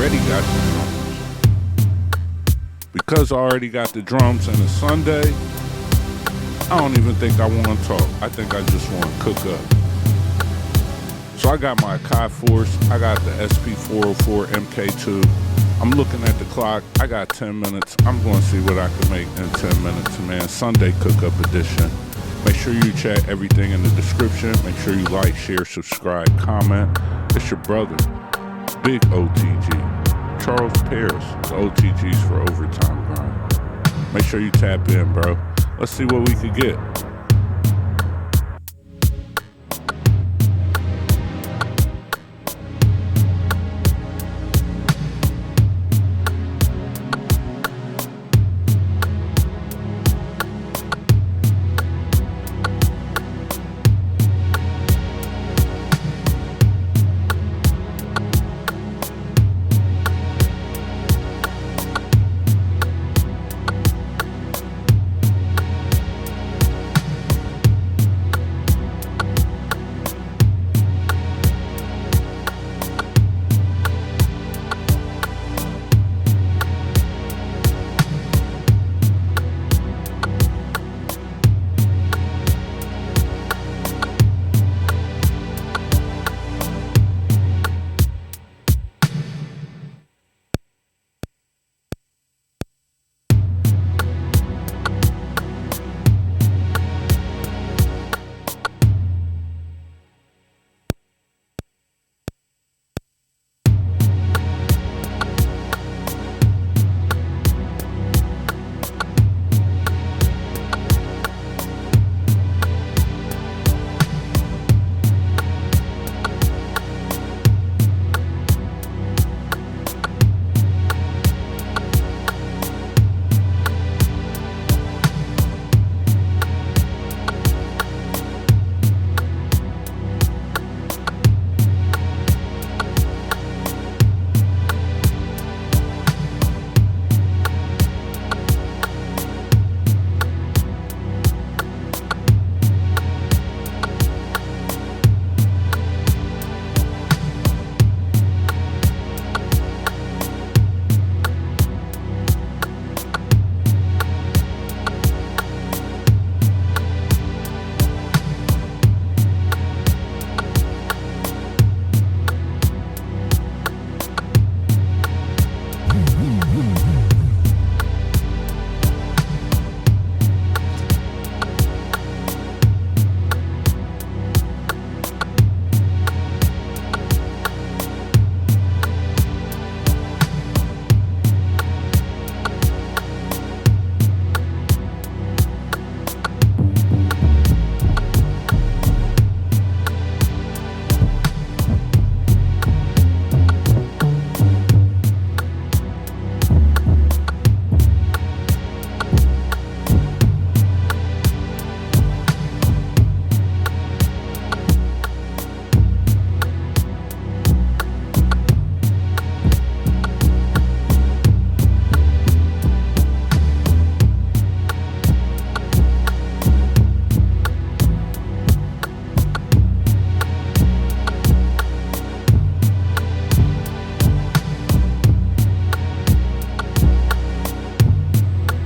already got the drums. Because I already got the drums and it's Sunday, I don't even think I want to talk. I think I just want to cook up. So I got my Akai Force. I got the SP404 MK2. I'm looking at the clock. I got 10 minutes. I'm going to see what I can make in 10 minutes, man. Sunday cook-up edition. Make sure you check everything in the description. Make sure you like, share, subscribe, comment. It's your brother, Big O.T.G. Charles Paris, the O.T.Gs for Overtime Grind. Make sure you tap in, bro. Let's see what we could get.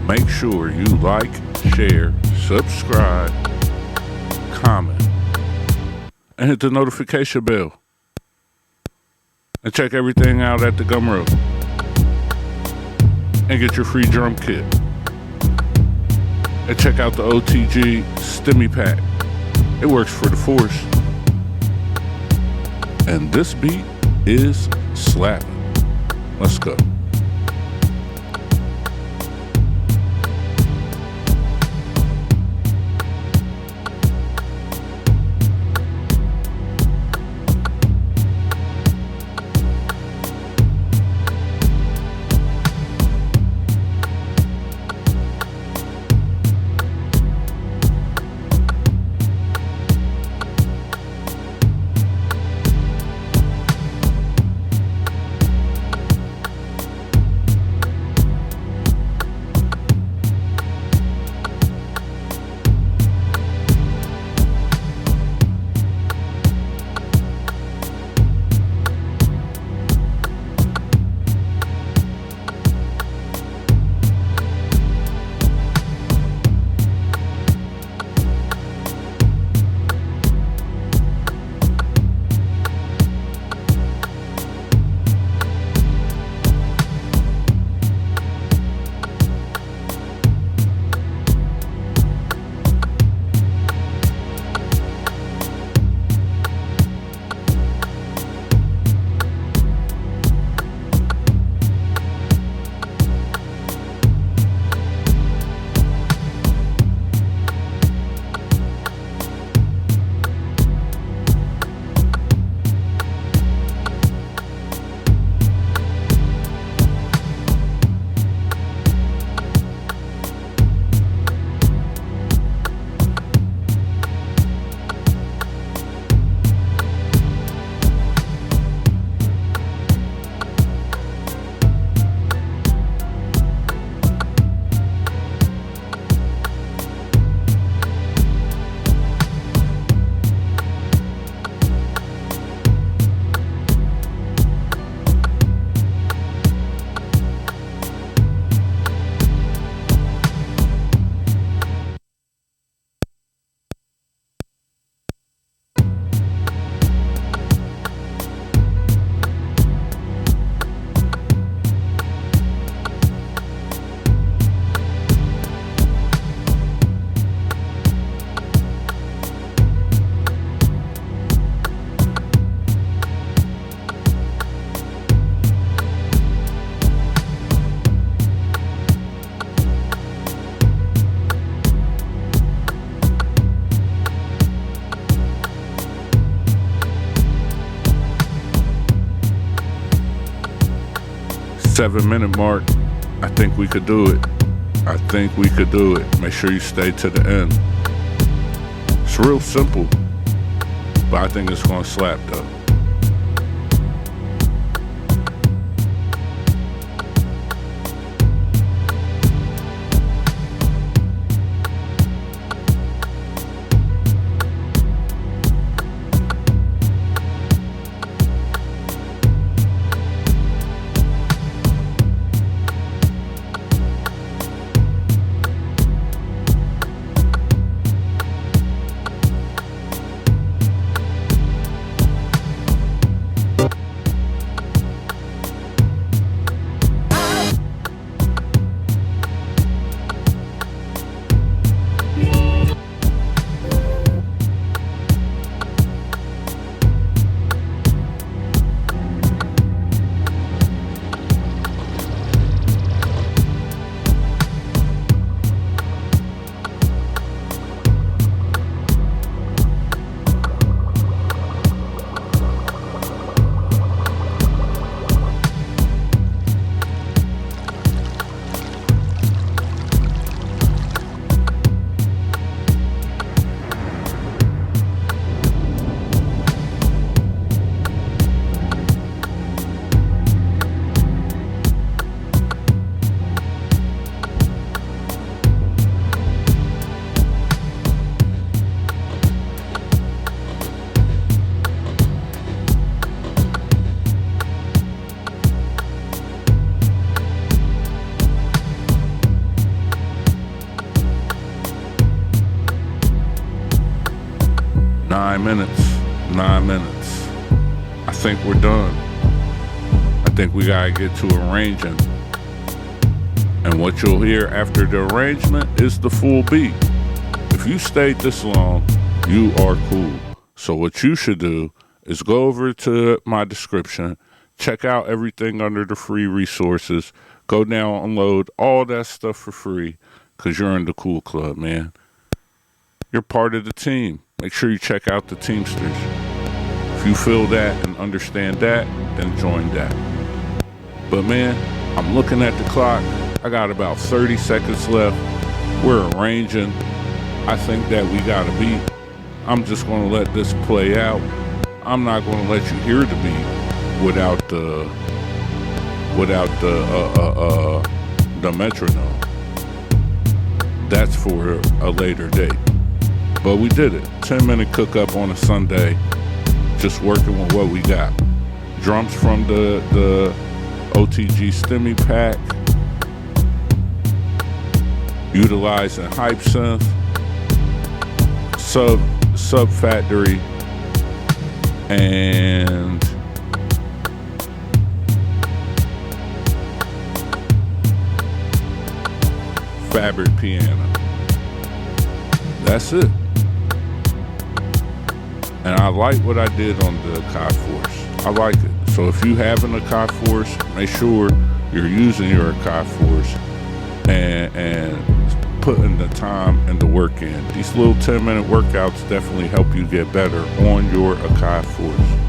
Make sure you like, share, subscribe, comment, and hit the notification bell. And check everything out at the Gumroad. And get your free drum kit. And check out the O.T.G Stimmy Pack. It works for the Force. And this beat is slapping. Let's go. 7-minute mark. I think we could do it. I think we could do it. Make sure you stay to the end. It's real simple, but I think it's gonna slap though. Nine minutes. I think we're done. I think we gotta get to arranging. And what you'll hear after the arrangement is the full beat. If you stayed this long, you are cool. So what you should do is go over to my description, check out everything under the free resources, go download all that stuff for free, because you're in the cool club, man. You're part of the team. Make sure you check out the Teamsters. If you feel that and understand that, then join that. But man, I'm looking at the clock. I got about 30 seconds left. We're arranging. I think that we got a beat. I'm just going to let this play out. I'm not going to let you hear the beat without the metronome. That's for a later date. But we did it. 10-minute cook-up on a Sunday. Just working with what we got. Drums from the O.T.G Stimmy pack. Utilizing Hype Synth. Sub Factory. And Fabric piano. That's it. And I like what I did on the Akai Force. I like it. So if you have an Akai Force, make sure you're using your Akai Force and putting the time and the work in. These little 10-minute workouts definitely help you get better on your Akai Force.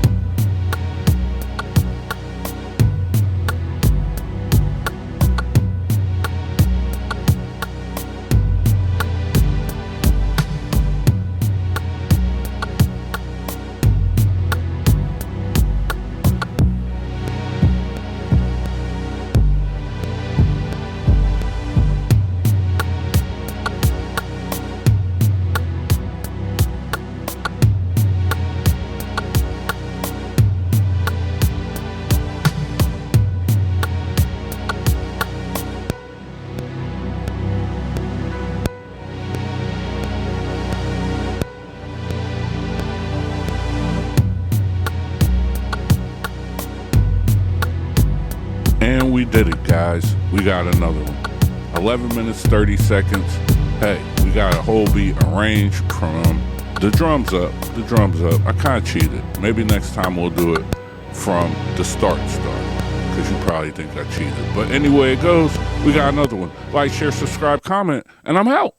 And we did it, guys. We got another one. 11 minutes, 30 seconds. Hey, we got a whole beat arranged from the drums up. The drums up. I kind of cheated. Maybe next time we'll do it from the start, because you probably think I cheated. But anyway it goes, we got another one. Like, share, subscribe, comment, and I'm out.